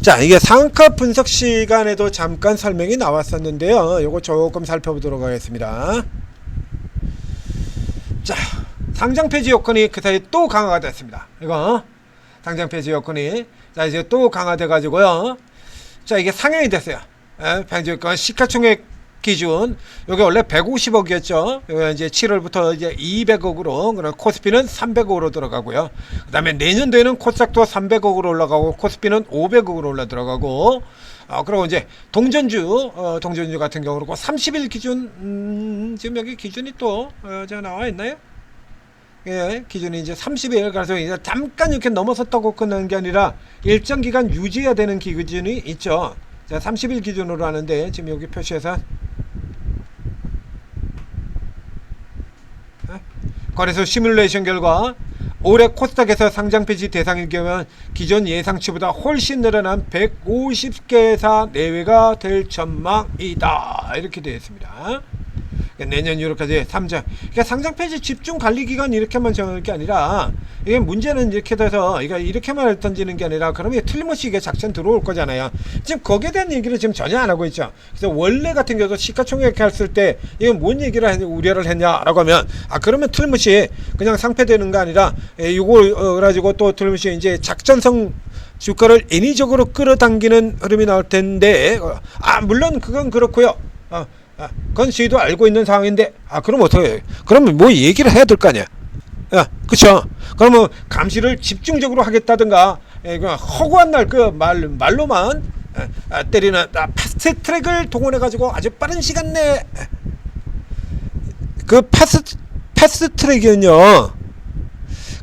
자, 이게 상한가 분석 시간에도 잠깐 설명이 나왔었는데요. 요거 조금 살펴보도록 하겠습니다. 자, 상장 폐지 요건이 그 사이 또 강화가 됐습니다. 이거 상장 폐지 요건이 자 이제 또 강화돼 가지고요. 자, 이게 상향이 됐어요. 폐지 요건 시가총액 기준 여기 원래 150억이었죠. 여기 이제 7월부터 이제 200억으로, 그럼 코스피는 300억으로 들어가고요. 그다음에 내년도에는 코스닥도 300억으로 올라가고 코스피는 500억으로 올라 들어가고, 그리고 이제 동전주 같은 경우로 30일 기준, 지금 여기 기준이 또 제가 나와 있나요? 예, 기준이 이제 30일. 그래서 이제 잠깐 이렇게 넘어섰다고 끝나는 게 아니라 일정 기간 유지해야 되는 기준이 있죠. 자, 30일 기준으로 하는데 지금 여기 표시해서 거래소 시뮬레이션 결과 올해 코스닥에서 상장 폐지 대상일 경우는 기존 예상치보다 훨씬 늘어난 150개사 내외가 될 전망이다. 이렇게 되어 있습니다. 내년 유로까지 그러니까 상장 폐지 집중 관리 기간 이렇게만 정할 게 아니라, 이게 문제는 이렇게 돼서 이거 이렇게만 던지는 게 아니라 그러면 틀림없이 이게 작전 들어올 거잖아요. 지금 거기에 대한 얘기를 지금 전혀 안 하고 있죠. 그래서 원래 같은 경우도 시가총액 했을 때 이건 뭔 얘기를 우려를 했냐라고 하면, 그러면 틀림없이 그냥 상폐되는 거 아니라 이걸 가지고 또 틀림없이 이제 작전성 주가를 인위적으로 끌어당기는 흐름이 나올 텐데, 물론 그건 그렇고요. 그건 저희도 알고 있는 상황인데, 그럼 어떻게 해요? 그러면 뭐 얘기를 해야 될 거 아니야. 그쵸? 그러면 감시를 집중적으로 하겠다든가, 허구한 날 그 말로만 때리는 패스트 트랙을 동원해 가지고 아주 빠른 시간 내에 그 패스트 트랙은요,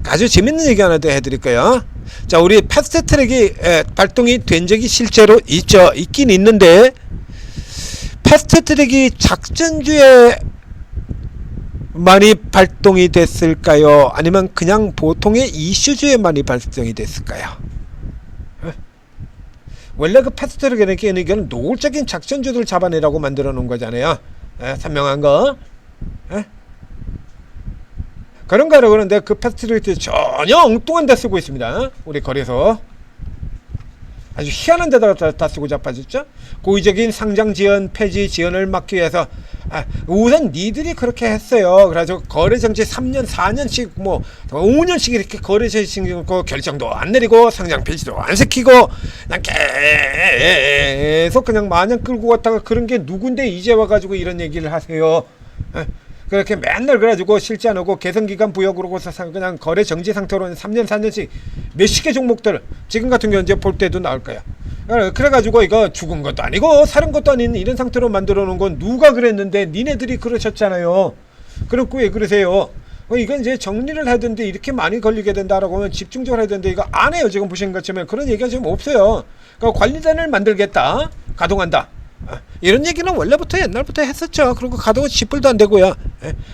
아주 재밌는 얘기 하나 더 해드릴까요? 자, 우리 패스트 트랙이 발동이 된 적이 실제로 있긴 있는데, 패스트 트랙이 작전주에 많이 발동이 됐을까요? 아니면 그냥 보통의 이슈주에 많이 발동이 됐을까요? 원래 그 패스트 트랙에는 이건 노골적인 작전주들 잡아내라고 만들어 놓은 거잖아요. 선명한 거. 그런가요? 그런데 그 패스트 트랙이 전혀 엉뚱한 데 쓰고 있습니다. 우리 거래소. 아주 희한한 데다가 다 쓰고 자빠졌죠. 고의적인 상장 지연, 폐지 지연을 막기 위해서 우선 니들이 그렇게 했어요. 그래서 거래 정지 3년, 4년씩 뭐 5년씩 이렇게 거래 정지 결정도 안 내리고 상장 폐지도 안 시키고 그냥 계속 그냥 마냥 끌고 갔다가 그런 게 누군데 이제 와가지고 이런 얘기를 하세요. 그렇게 맨날 그래가지고 실제 안 오고 개선기간 부여그러고서 그냥 거래 정지 상태로 3년 4년씩 몇십 개 종목들 지금 같은 경우 이제 볼 때도 나올 거야. 그래가지고 이거 죽은 것도 아니고 사는 것도 아닌 이런 상태로 만들어 놓은 건 누가 그랬는데 니네들이 그러셨잖아요. 그렇고 왜 그러세요? 이건 이제 정리를 해야 되는데 이렇게 많이 걸리게 된다라고 하면 집중적으로 해야 되는데 이거 안 해요. 지금 보시는 것처럼 그런 얘기가 지금 없어요. 그러니까 관리단을 만들겠다, 가동한다, 이런 얘기는 원래부터 옛날부터 했었죠. 그리고 가동은 10불도 안 되고요.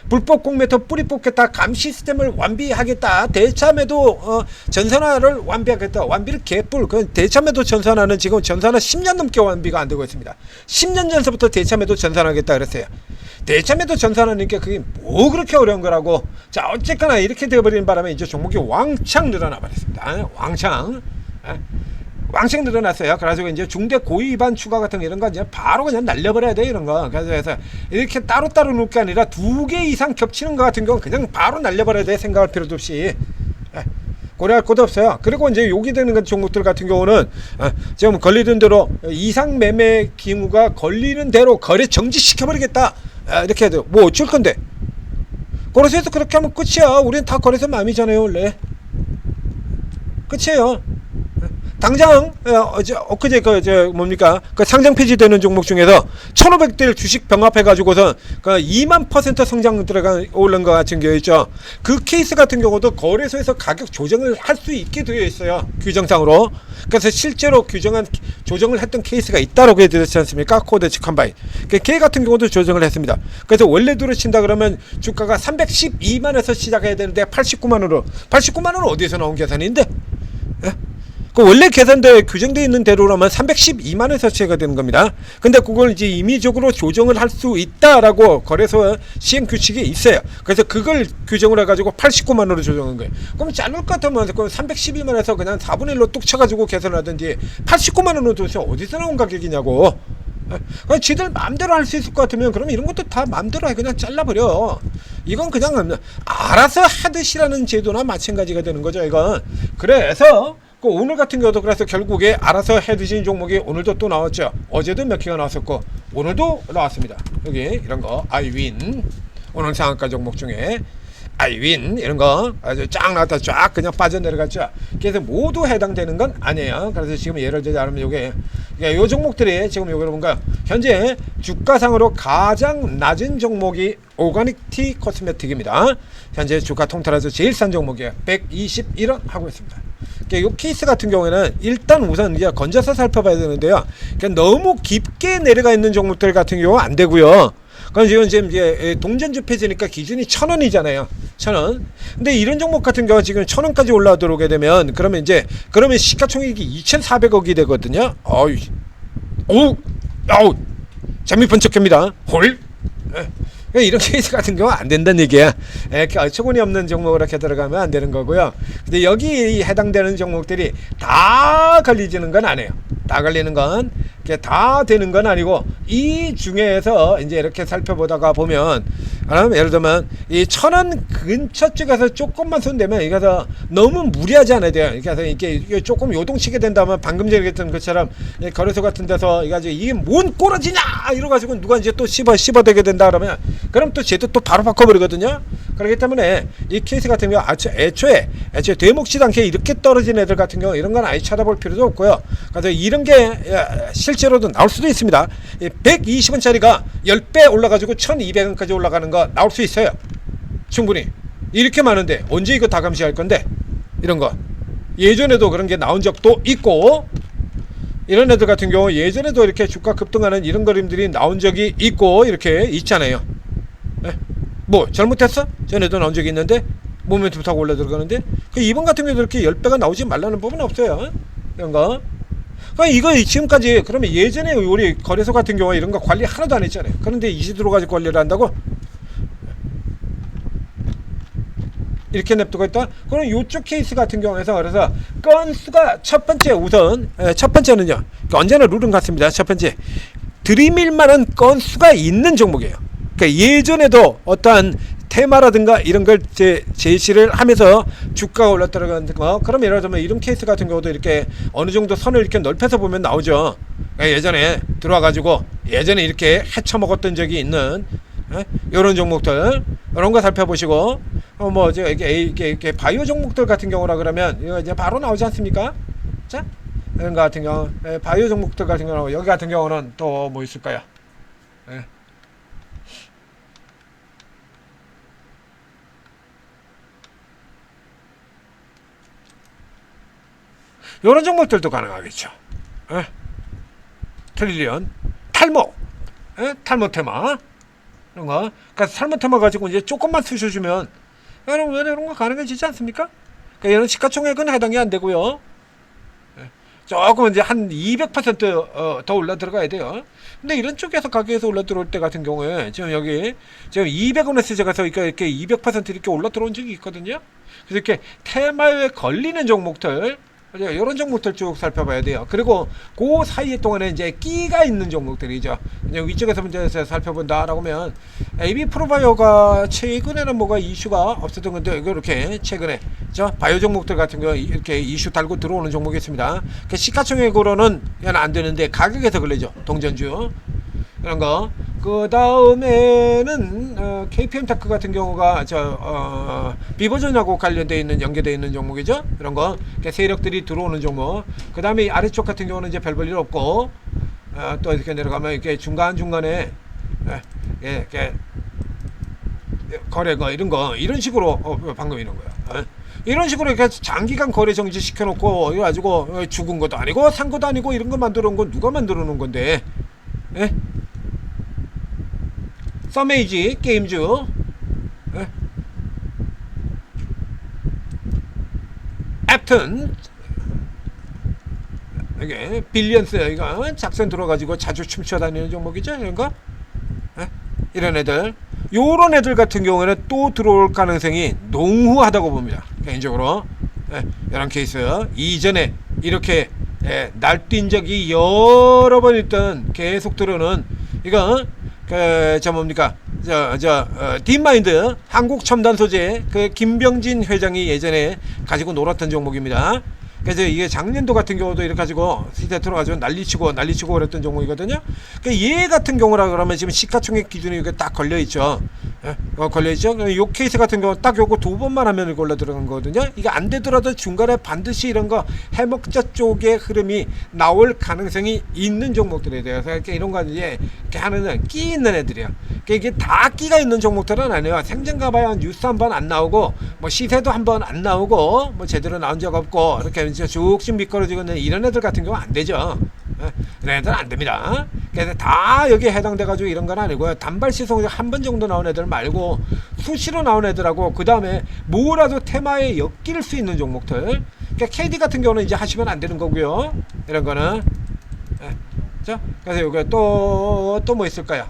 불법 공매도 뿌리 뽑겠다, 감시 시스템을 완비하겠다, 대참에도 전산화를 완비하겠다. 완비를 개뿔. 그 대참에도 전산화는 지금 전산화 10년 넘게 완비가 안 되고 있습니다. 10년 전서부터 대참에도 전산하겠다 그랬어요. 대참에도 전산하는 게 그게 뭐 그렇게 어려운 거라고. 자, 어쨌거나 이렇게 되어버리는 바람에 이제 종목이 왕창 늘어나 버렸습니다. 왕창 늘어났어요. 그래가지고 이제 중대 고의 위반 추가 같은 거 이런 거 이제 바로 그냥 날려버려야 돼, 이런 거. 그래서 이렇게 따로따로 놓을 게 아니라 2개 이상 겹치는 거 같은 경우는 그냥 바로 날려버려야 돼. 생각할 필요도 없이. 고려할 것도 없어요. 그리고 이제 여기 되는 종목들 같은 경우는 지금 걸리는 대로 이상 매매 기무가 걸리는 대로 거래 정지시켜버리겠다, 이렇게 해도 뭐 어쩔 건데. 거래소에서 그렇게 하면 끝이야. 우리는 다 거래소 마음이잖아요, 원래. 끝이에요. 당장 엊그제 그 상장 폐지되는 종목 중에서 1,500대 주식 병합해 가지고서 그 2만% 성장 들어가 오른 거 같은 경우 있죠. 그 케이스 같은 경우도 거래소에서 가격 조정을 할 수 있게 되어 있어요, 규정상으로. 그래서 실제로 조정을 했던 케이스가 있다라고 해드렸지 않습니까? 코데츠 컴바인. 걔 같은 경우도 조정을 했습니다. 그래서 원래대로 친다 그러면 주가가 312만에서 시작해야 되는데 89만원으로. 89만원은 어디서 나온 계산인데? 그 원래 계산대 규정되어 있는 대로라면 312만원 설치가 되는 겁니다. 근데 그걸 이제 임의적으로 조정을 할 수 있다라고 거래소 시행 규칙이 있어요. 그래서 그걸 규정을 해가지고 89만원으로 조정한 거예요. 그럼 자를 것 같으면 312만원에서 그냥 4분의 1로 뚝 쳐가지고 계산을 하든지 89만원으로 도대체 어디서 나온 가격이냐고. 지들 마음대로 할 수 있을 것 같으면 그러면 이런 것도 다 마음대로 해 그냥 잘라버려. 이건 그냥 알아서 하듯이라는 제도나 마찬가지가 되는 거죠. 이건 그래서 오늘 같은 경우도 그래서 결국에 알아서 해드신 종목이 오늘도 또 나왔죠. 어제도 몇 개가 나왔었고 오늘도 나왔습니다. 여기 이런 거 아이윈 오늘 상한가 종목 중에 아이윈 이런 거 아주 쫙 나왔다 쫙 그냥 빠져내려갔죠. 그래서 모두 해당되는 건 아니에요. 그래서 지금 예를 들자면 요게 요 종목들이 지금 요게 뭔가 현재 주가상으로 가장 낮은 종목이 오가닉티 코스메틱입니다. 현재 주가 통틀어서 제일 싼 종목이에요. 121원 하고 있습니다. 이 케이스 같은 경우에는 일단 우선 이제 건져서 살펴봐야 되는데요. 너무 깊게 내려가 있는 종목들 같은 경우 안 되고요. 그럼 지금 이제 동전주 폐지니까 기준이 1,000원이잖아요. 1,000원. 근데 이런 종목 같은 경우 지금 1,000원까지 올라들어오게 되면 그러면 시가총액이 2,400억이 되거든요. 재미 번쩍합니다. 홀. 이런 케이스 같은 경우 안 된다는 얘기야. 이렇게 어처구니 없는 종목으로 이렇게 들어가면 안 되는 거고요. 근데 여기 해당되는 종목들이 다 걸리지는 건 아니에요. 다 걸리는 건 다 되는 건 아니고 이 중에서 이제 이렇게 살펴보다가 보면 예를 들면 이 1,000원 근처 쪽에서 조금만 손대면 이게서 너무 무리하지 않아야 돼요. 그래서 이게 조금 요동치게 된다면 방금 전에 했던 것처럼 거래소 같은 데서 이게 뭔 꼬라지냐 이러가지고 누가 이제 또 씹어대게 된다 그러면 그럼 또 쟤도 또 바로 바꿔버리거든요. 그렇기 때문에 이 케이스 같은 경우 애초에 되먹지도 않게 이렇게 떨어진 애들 같은 경우 이런 건 아예 찾아볼 필요도 없고요. 그래서 이런 게 실제로도 나올 수도 있습니다. 120원짜리가 10배 올라가지고 1200원까지 올라가는 거 나올 수 있어요. 충분히. 이렇게 많은데 언제 이거 다 감시할 건데 이런 거 예전에도 그런 게 나온 적도 있고 이런 애들 같은 경우 예전에도 이렇게 주가 급등하는 이런 그림들이 나온 적이 있고 이렇게 있잖아요. 뭐 잘못했어? 전에도 나온 적이 있는데 모멘텀 타고 올라 들어가는데 이번 같은 경우도 이렇게 10배가 나오지 말라는 법은 없어요. 이런 거 이거 지금까지 그러면 예전에 우리 거래소 같은 경우 이런 거 관리 하나도 안 했잖아요. 그런데 이제 들어가지고 관리를 한다고? 이렇게 냅두고 있다? 그럼 이쪽 케이스 같은 경우에서 그래서 건수가 첫 번째 우선 첫 번째는요. 언제나 룰은 같습니다. 첫 번째 들이밀만한 건수가 있는 종목이에요. 그러니까 예전에도 어떠한 테마라든가 이런 걸 제시를 하면서 주가가 올랐다는 거. 그럼 예를 들면 이런 케이스 같은 경우도 이렇게 어느 정도 선을 이렇게 넓혀서 보면 나오죠. 예전에 들어와가지고 예전에 이렇게 헤쳐먹었던 적이 있는 이런 종목들 이런 거 살펴보시고 이게 바이오 종목들 같은 경우라 그러면 이거 이제 바로 나오지 않습니까? 자 이런 거 같은 경우 바이오 종목들 같은 경우 여기 같은 경우는 또 뭐 있을까요? 이런 종목들도 가능하겠죠. 트릴리언, 탈모, 탈모 테마 이런 거. 그러니까 탈모 테마 가지고 이제 조금만 쓰셔주면 이런 거 가능해지지 않습니까? 그러니까 얘는 시가총액은 해당이 안 되고요. 조금 이제 한 200% 더 올라 들어가야 돼요. 근데 이런 쪽에서 가격에서 올라 들어올 때 같은 경우에 지금 여기 지금 200원에 시작해서 이렇게 200% 이렇게 올라 들어온 적이 있거든요. 그래서 이렇게 테마에 걸리는 종목들 이런 종목들 쭉 살펴봐야 돼요. 그리고 그 사이에 동안에 이제 끼가 있는 종목들이죠. 그냥 위쪽에서 문제에서 살펴본다라고 하면 AB 프로바이오가 최근에는 뭐가 이슈가 없었던 건데 이렇게 최근에 바이오 종목들 같은 경우 이렇게 이슈 달고 들어오는 종목이 있습니다. 시가총액으로는 안 되는데 가격에서 걸리죠. 동전주 이런 거. 그 다음에는 KPM 테크 같은 경우가 비버전하고 관련되어 있는 연계되어 있는 종목이죠. 이런 거 세력들이 들어오는 종목. 그 다음에 아래쪽 같은 경우는 이제 별 일 없고 또 이렇게 내려가면 이렇게 중간중간에 이렇게 거래가 이런 거 이런 식으로 방금 이런 거야. 이런 식으로 이렇게 장기간 거래 정지 시켜놓고 이거 가지고 죽은 것도 아니고 산 것도 아니고 이런 거 만들어 놓은 건 누가 만들어 놓은 건데? 서메이지 게임주 애프튼 이게 빌리언스 이거 작전 들어가지고 자주 춤춰 다니는 종목이죠. 이런 거. 예? 이런 애들. 요런 애들 같은 경우에는 또 들어올 가능성이 농후하다고 봅니다. 개인적으로. 예, 이런 케이스. 이전에 이렇게 날뛴 적이 여러 번 있던 계속 들어오는 이거 저 뭡니까 딥마인드 한국 첨단 소재 그 김병진 회장이 예전에 가지고 놀았던 종목입니다. 그래서 이게 작년도 같은 경우도 이렇게 가지고 시대 들어가지고 난리치고 그랬던 종목이거든요. 그러니까 얘 같은 경우라 그러면 지금 시가총액 기준이 이게 딱 걸려 있죠. 예, 걸려 있죠. 요 케이스 같은 경우 딱 요거 두 번만 하면 이걸로 들어간 거거든요. 이게 안 되더라도 중간에 반드시 이런 거 해먹자 쪽의 흐름이 나올 가능성이 있는 종목들에 대해서 이렇게 이런 거 이제 이렇게 하는 끼 있는 애들이야. 그러니까 이게 다 끼가 있는 종목들은 아니에요. 생전 가봐야 뉴스 한 번 안 나오고 뭐 시세도 한 번 안 나오고 뭐 제대로 나온 적 없고 이렇게 쭉쭉 미끄러지고 있는 이런 애들 같은 경우 안 되죠. 이런 애들 안 됩니다. 그래서 다 여기에 해당돼가지고 이런 건 아니고요. 단발 시속 한 번 정도 나온 애들 말고 수시로 나온 애들하고 그 다음에 뭐라도 테마에 엮일 수 있는 종목들. 그러니까 KD 같은 경우는 이제 하시면 안 되는 거고요. 이런 거는. 자, 그래서 여기 또 뭐 있을까요?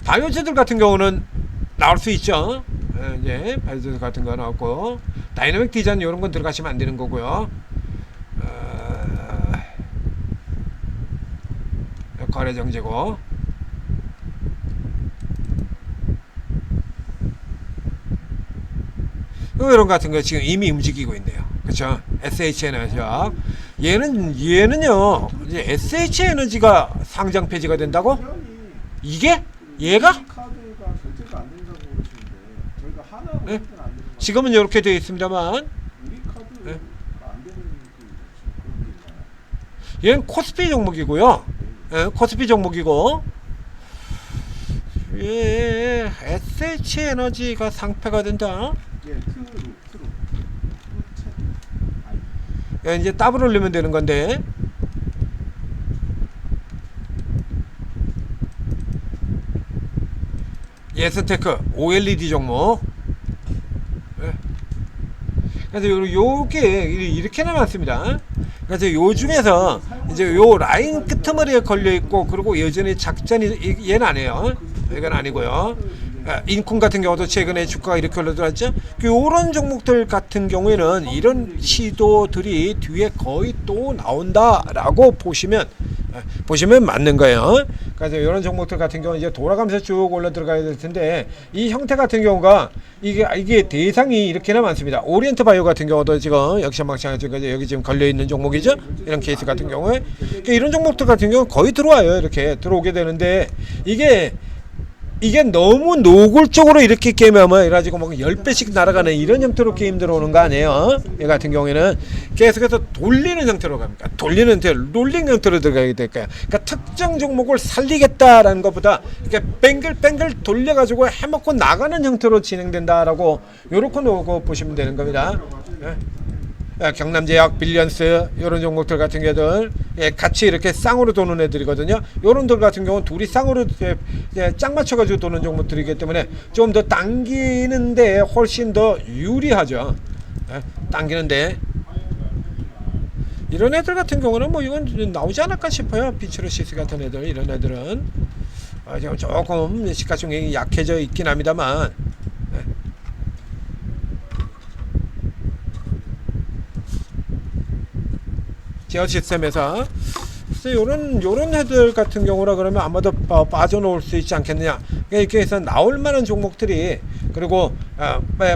바이오제들 같은 경우는 나올 수 있죠. 이제 바이오제들 같은 거 나왔고 다이내믹 디자인 이런 건 들어가시면 안 되는 거고요. 거래 정제고 이런 같은 거 지금 이미 움직이고 있네요. 그렇죠? SH 에너지요. 얘는요. 이제 SH 에너지가 상장 폐지가 된다고? 이게? 얘가? 카드가 결제가 안 된다고 그러시는데 저희가 하나로 네? 안 되는 거 지금은 이렇게 되어 있습니다만 우리 카드가 안 되는 그 그런 게 있나요? 얘는 코스피 종목이고요. 코스피 종목이고 SH 에너지가 상패가 된다. 예, 이제 더블 올리면 되는 건데 예스테크 OLED 종목. 그래서 요게 이렇게나 많습니다. 그래서 요 중에서 이제 요 라인 끄트머리에 걸려 있고 그리고 여전히 작전이 얘는 아니에요. 이건 아니고요. 인콘 같은 경우도 최근에 주가가 이렇게 올라들었죠. 요런 종목들 같은 경우에는 이런 시도들이 뒤에 거의 또 나온다라고 보시면 맞는 거예요. 그래서 이런 종목들 같은 경우는 이제 돌아가면서 쭉 올라 들어가야 될 텐데 이 형태 같은 경우가 이게 대상이 이렇게나 많습니다. 오리엔트 바이오 같은 경우도 지금 역시 마찬가지로 여기 지금 걸려 있는 종목이죠. 이런 케이스 같은 경우에 그러니까 이런 종목들 같은 경우 거의 들어와요. 이렇게 들어오게 되는데 이게 너무 노골적으로 이렇게 게임하면 이래가지고 뭐 10배씩 날아가는 이런 형태로 게임 들어오는 거 아니에요. 얘 같은 경우에는 계속해서 돌리는 형태로 갑니까? 돌리는 형태로 롤링 형태로 들어가게 될 거야. 그러니까 특정 종목을 살리겠다라는 것보다 이렇게 뱅글뱅글 돌려가지고 해먹고 나가는 형태로 진행된다라고 요렇게 놓고 보시면 되는 겁니다. 경남제약, 빌리언스 이런 종목들 같은 경우들 같이 이렇게 쌍으로 도는 애들이거든요. 요런들 같은 경우는 둘이 쌍으로 짝 맞춰가지고 도는 종목들이기 때문에 좀 더 당기는데 훨씬 더 유리하죠. 당기는데 이런 애들 같은 경우는 뭐 이건 나오지 않을까 싶어요. 비츠로시스 같은 애들 이런 애들은 조금 시가총액이 약해져 있긴 합니다만 제어 시스템에서 요런 애들 같은 경우라 그러면 아마도 빠져놓을 수 있지 않겠느냐. 이렇게 해서 나올 만한 종목들이 그리고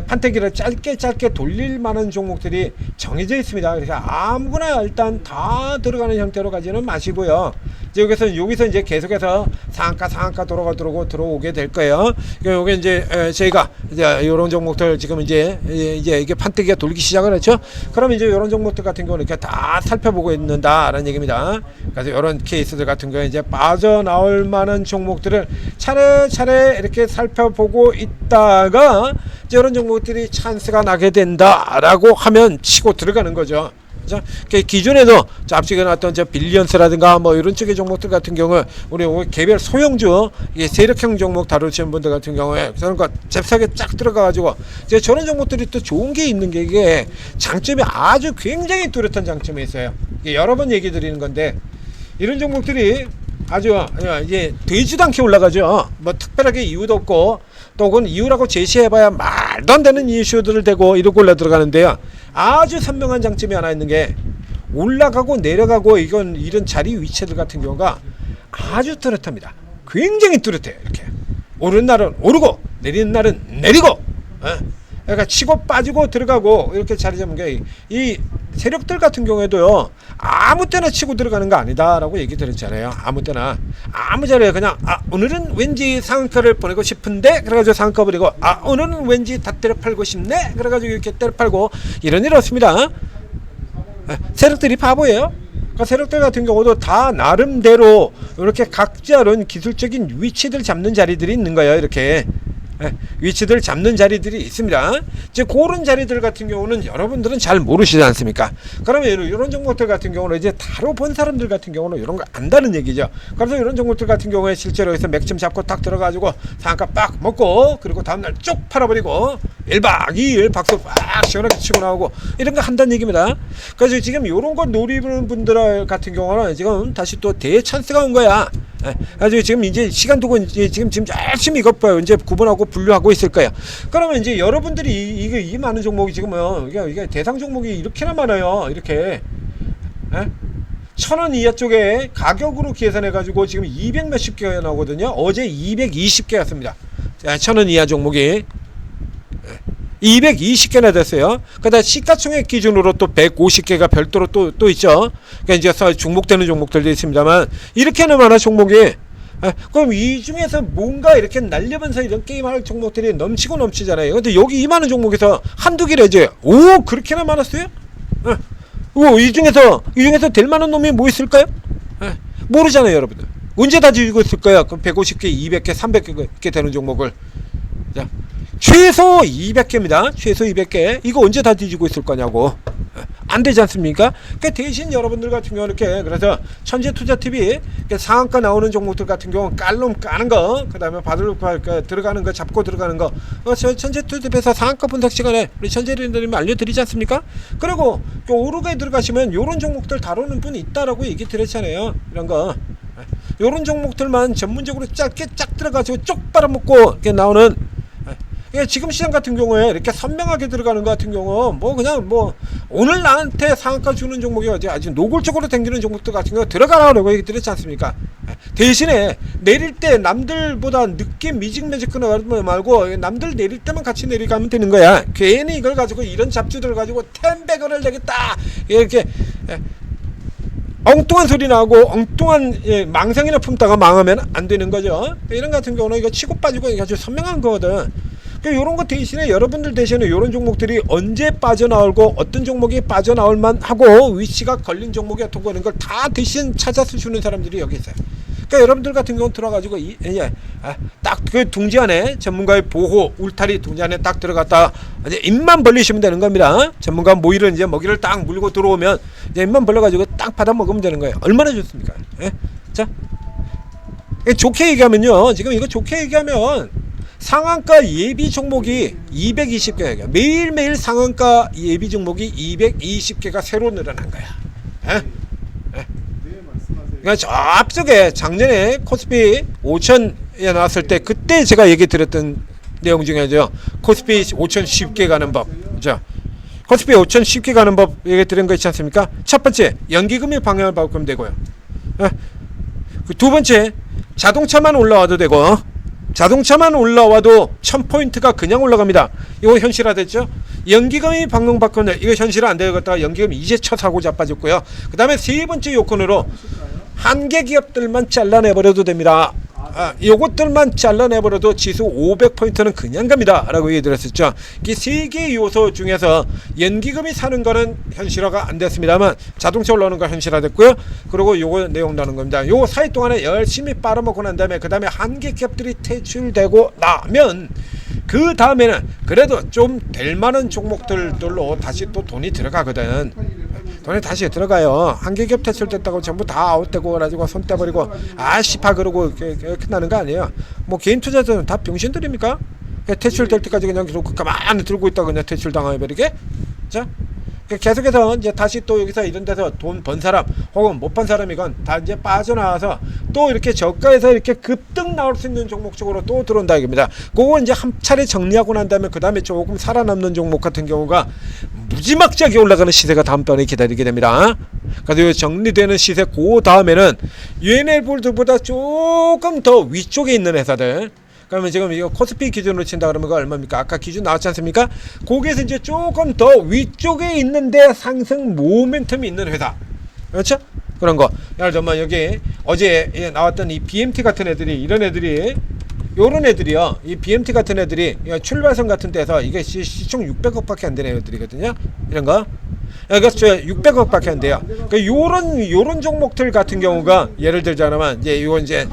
판때기를 짧게 돌릴 만한 종목들이 정해져 있습니다. 그래서 아무거나 일단 다 들어가는 형태로 가지는 마시고요. 여기서 이제 계속해서 상한가 들어오게 될 거예요. 요게 이제 저희가 이제 요런 종목들 지금 이제 이게 판때기가 돌기 시작을 했죠. 그럼 이제 요런 종목들 같은 경우는 이렇게 다 살펴보고 있는다라는 얘기입니다. 그래서 요런 케이스들 같은 경우에 이제 빠져나올 만한 종목들을 차례차례 이렇게 살펴보고 있다가 이제 이런 종목들이 찬스가 나게 된다라고 하면 치고 들어가는 거죠. 그죠? 기존에도 앞쪽에 나왔던 저 빌리언스라든가 뭐 이런 쪽의 종목들 같은 경우 우리 개별 소형주 이게 세력형 종목 다루시는 분들 같은 경우에 저는 그 잽싸게 쫙 들어가가지고 이제 저런 종목들이 또 좋은 게 있는 게 이게 장점이 아주 굉장히 뚜렷한 장점이 있어요. 이게 여러 번 얘기 드리는 건데 이런 종목들이 아주 이제 되지도 않게 올라가죠. 뭐 특별하게 이유도 없고 또 혹은 이유라고 제시해봐야 말도 안 되는 이슈들을 대고 이러고 올라 들어가는데요. 아주 선명한 장점이 하나 있는 게 올라가고 내려가고 이런 자리 위치들 같은 경우가 아주 뚜렷합니다. 굉장히 뚜렷해요. 이렇게 오르는 날은 오르고 내리는 날은 내리고 그러니까 치고 빠지고 들어가고 이렇게 자리 잡는 게 이 세력들 같은 경우에도요 아무 때나 치고 들어가는 거 아니다라고 얘기 드렸잖아요. 아무 때나 아무 자리에 그냥 오늘은 왠지 상한가를 보내고 싶은데 그래가지고 상한가 버리고 오늘은 왠지 다 때려 팔고 싶네 그래가지고 이렇게 때려 팔고 이런 일 없습니다. 세력들이 바보예요. 그러니까 세력들 같은 경우도 다 나름대로 이렇게 각자는 기술적인 위치들 잡는 자리들이 있는 거예요. 이렇게 위치들 잡는 자리들이 있습니다. 이제 그런 자리들 같은 경우는 여러분들은 잘 모르시지 않습니까? 그러면 이런 종목들 같은 경우는 이제 다뤄본 사람들 같은 경우는 이런 거 안다는 얘기죠. 그래서 이런 종목들 같은 경우에 실제로 해서 맥점 잡고 딱 들어가지고 상한가 빡 먹고 그리고 다음날 쭉 팔아버리고 1박 2일 박수 빡 시원하게 치고 나오고 이런 거 한다는 얘기입니다. 그래서 지금 이런 거 노리는 분들 같은 경우는 지금 다시 또 대찬스가 온 거야. 아주 지금 이제 시간 두고 이제 지금 열심히 이것 봐요. 이제 구분하고 분류하고 있을 거야. 그러면 이제 여러분들이 이 많은 종목이 지금은 이게 대상 종목이 이렇게나 많아요. 이렇게 1,000원 이하 쪽에 가격으로 계산해 가지고 지금 200 몇십 개가 나오거든요. 어제 220개였습니다. 1,000원 이하 종목이 220개나 됐어요. 그다음 시가총액 기준으로 또 150개가 별도로 또 있죠. 그러니까 이제 중복되는 종목들도 있습니다만 이렇게나 많아 종목이. 그럼 이 중에서 뭔가 이렇게 날려면서 이런 게임할 종목들이 넘치잖아요. 근데 여기 이만한 종목에서 한두 개래죠. 오 그렇게나 많았어요? 이 중에서 될 만한 놈이 뭐 있을까요? 모르잖아요, 여러분들. 언제 다 지고 있을까요? 그럼 150개, 200개, 300개 되는 종목을. 자. 최소 200개입니다. 최소 200개. 이거 언제 다 뒤지고 있을 거냐고. 안 되지 않습니까? 그러니까 대신 여러분들 같은 경우는 이렇게 그래서 천재투자TV 상한가 나오는 종목들 같은 경우는 깔놈 까는 거, 그 다음에 들어가는 거, 잡고 들어가는 거, 천재투자TV에서 상한가 분석 시간에 우리 천재리님이 알려드리지 않습니까? 그리고 오르가에 들어가시면 요런 종목들 다루는 분이 있다라고 얘기 드렸잖아요. 이런 거. 요런 종목들만 전문적으로 짧게 쫙 들어가지고 쪽 빨아먹고 이렇게 나오는 지금 시장 같은 경우에 이렇게 선명하게 들어가는 것 같은 경우 뭐 그냥 뭐 오늘 나한테 상한가 주는 종목이 아주 노골적으로 당기는 종목들 같은 경우 들어가라고 얘기 드렸지 않습니까? 대신에 내릴 때 남들보다 늦게 미직매직 끊어가지 말고 남들 내릴 때만 같이 내려가면 되는 거야. 괜히 이걸 가지고 이런 잡주들 가지고 10배거를 내겠다 이렇게 엉뚱한 소리 나고 엉뚱한 망상이나 품다가 망하면 안 되는 거죠. 이런 같은 경우는 이거 치고 빠지고 아주 선명한 거거든. 이런 거 대신에 여러분들 대신에 이런 종목들이 언제 빠져나오고 어떤 종목이 빠져나올 만하고 위치가 걸린 종목이 어떤 거는 걸 다 대신 찾아서 주는 사람들이 여기 있어요. 그러니까 여러분들 같은 경우는 들어가지고 딱 그 둥지 안에 전문가의 보호 울타리 둥지 안에 딱 들어갔다 이제 입만 벌리시면 되는 겁니다. 전문가 모이를 이제 먹이를 딱 물고 들어오면 이제 입만 벌려가지고 딱 받아 먹으면 되는 거예요. 얼마나 좋습니까? 자, 좋게 얘기하면요. 지금 이거 좋게 얘기하면. 상한가 예비 종목이 220개야. 매일매일 상한가 예비 종목이 220개가 새로 늘어난 거야. 그러니까 저 앞쪽에 작년에 코스피 5,000에 나왔을 때 그때 제가 얘기 드렸던 내용 중에죠. 코스피 5,000 쉽게 가는 법. 그죠? 코스피 5,000 쉽게 가는 법 얘기 드린 거 있지 않습니까? 첫 번째, 연기금이 방향을 바꾸면 되고요. 두 번째, 자동차만 올라와도 되고 자동차만 올라와도 1000포인트가 그냥 올라갑니다. 이거 현실화됐죠? 연기금이 방향 바꾸면 이거 현실화 안 되겠다가 연기금 이제 첫 사고 자빠졌고요. 그 다음에 세 번째 요건으로 한계 기업들만 잘라내버려도 됩니다. 요것들만 잘라내버려도 지수 500포인트는 그냥 갑니다 라고 얘기 드렸었죠. 이 세 개의 요소 중에서 연기금이 사는 거는 현실화가 안 됐습니다만 자동차 올라오는 거 현실화됐고요. 그리고 요거 내용 나눈 겁니다. 요 사이 동안에 열심히 빨아먹고 난 다음에 그 다음에 한계 기업들이 퇴출되고 나면 그 다음에는 그래도 좀 될 만한 종목들로 다시 또 돈이 들어가거든. 돈에 다시 들어가요. 한계기업 퇴출됐다고 전부 다 아웃되고 그래가지고 손 떼버리고 아씨파 그러고 이렇게 끝나는 거 아니에요. 뭐 개인 투자자들은 다 병신들입니까? 퇴출될 때까지 그냥 계속 가만히 들고 있다 그냥 퇴출 당해버리게? 자, 계속해서 이제 다시 또 여기서 이런 데서 돈 번 사람 혹은 못 번 사람이건 다 이제 빠져나와서 또 이렇게 저가에서 이렇게 급등 나올 수 있는 종목 쪽으로 또 들어온다 이겁니다. 그거 이제 한 차례 정리하고 난 다음에 그 다음에 조금 살아남는 종목 같은 경우가 무지막지하게 올라가는 시세가 다음 달에 기다리게 됩니다. 그래서 정리되는 시세 그 다음에는 얘네들보다 조금 더 위쪽에 있는 회사들. 그러면 지금 이거 코스피 기준으로 친다 그러면 그 얼마입니까? 아까 기준 나왔지 않습니까? 거기에서 이제 조금 더 위쪽에 있는데 상승 모멘텀이 있는 회사. 그렇죠? 그런 거. 예를 들면 여기 어제 나왔던 이 BMT 같은 애들이 이런 애들이 요런 애들이요. 이 BMT 같은 애들이 출발선 같은 데서 이게 시총 600억밖에 안 되는 애들이거든요. 이런 거. 그러니까 600억밖에 안 돼요. 그러니까 요런 종목들 같은 경우가 예를 들자면 이제 이거 이제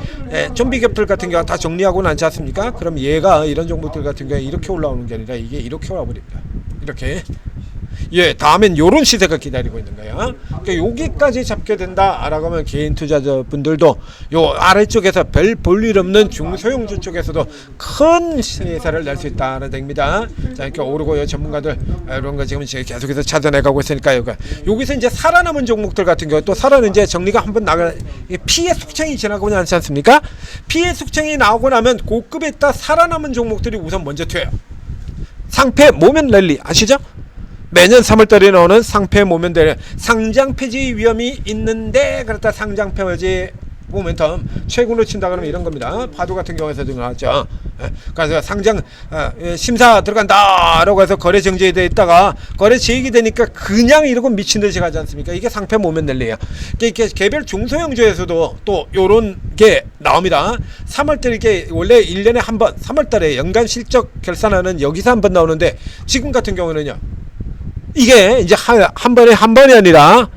좀비 갭들 같은 경우 다 정리하고 나지 않습니까? 그럼 얘가 이런 종목들 같은 경우에 이렇게 올라오는 게 아니라 이게 이렇게 와버립니다. 이렇게. 예, 다음엔 요런 시세가 기다리고 있는 거야. 그러니까 여기까지 잡게 된다라고 하면 개인 투자자분들도 요 아래쪽에서 별 볼 일 없는 중소형주 쪽에서도 큰 시세를 낼 수 있다는 얘기입니다. 자, 이렇게 오르고 요 전문가들 이런 거 지금 계속해서 찾아내가고 있으니까요. 여기서 이제 살아남은 종목들 같은 경우 또 살아는 이제 정리가 한번 나가 피해 숙청이 지나고 나지 않습니까? 피해 숙청이 나오고 나면 고급에 있다 살아남은 종목들이 우선 먼저 튀어요. 상패 모멘 랠리 아시죠? 매년 3월달에 나오는 상패 모멘들 상장 폐지 위험이 있는데 그렇다 상장 폐지 모멘텀 최근으로 친다 그러면 이런 겁니다. 파도 같은 경우에서도 나왔죠. 그래서 상장 심사 들어간다라고 해서 거래 정지돼 있다가 거래 재익이 되니까 그냥 이러고 미친 듯이 가지 않습니까? 이게 상패 모멘 랠리예요. 이게 개별 중소형주에서도 또 요런 게 나옵니다. 3월달 이게 원래 1년에 한 번 3월달에 연간 실적 결산하는 여기서 한 번 나오는데 지금 같은 경우는요. 이게 이제 한 번이 아니라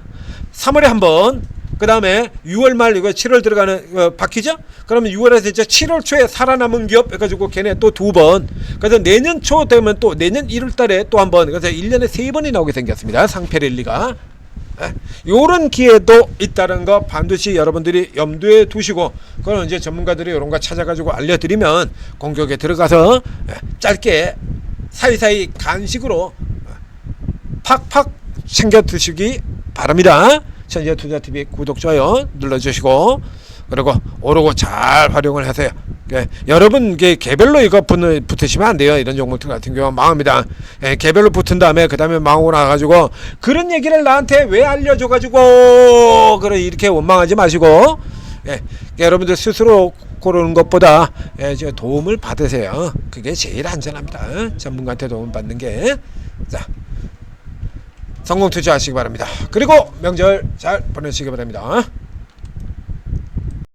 3월에 한 번, 그 다음에 6월 말 이거 7월 들어가는 바뀌죠? 그러면 6월에서 이제 7월 초에 살아남은 기업 해가지고 걔네 또 2번. 그래서 내년 초 되면 또 내년 1월 달에 또 한 번. 그래서 1년에 3번이 나오게 생겼습니다. 상패 랠리가. 요런 기회도 있다는 거 반드시 여러분들이 염두에 두시고 그건 이제 전문가들이 이런 거 찾아가지고 알려드리면 공격에 들어가서 짧게 사이사이 간식으로 팍팍 챙겨 드시기 바랍니다. 천재투자TV 구독, 좋아요 눌러주시고 그리고 오르고 잘 활용을 하세요. 여러분 개별로 이거 붙으시면 안 돼요. 이런 종목들 같은 경우 망합니다. 개별로 붙은 다음에 그 다음에 망하고 나가지고 그런 얘기를 나한테 왜 알려줘가지고 그래 이렇게 원망하지 마시고 여러분들 스스로 고르는 것보다 도움을 받으세요. 그게 제일 안전합니다. 전문가한테 도움 받는 게. 자, 성공 투자하시기 바랍니다. 그리고 명절 잘 보내시기 바랍니다.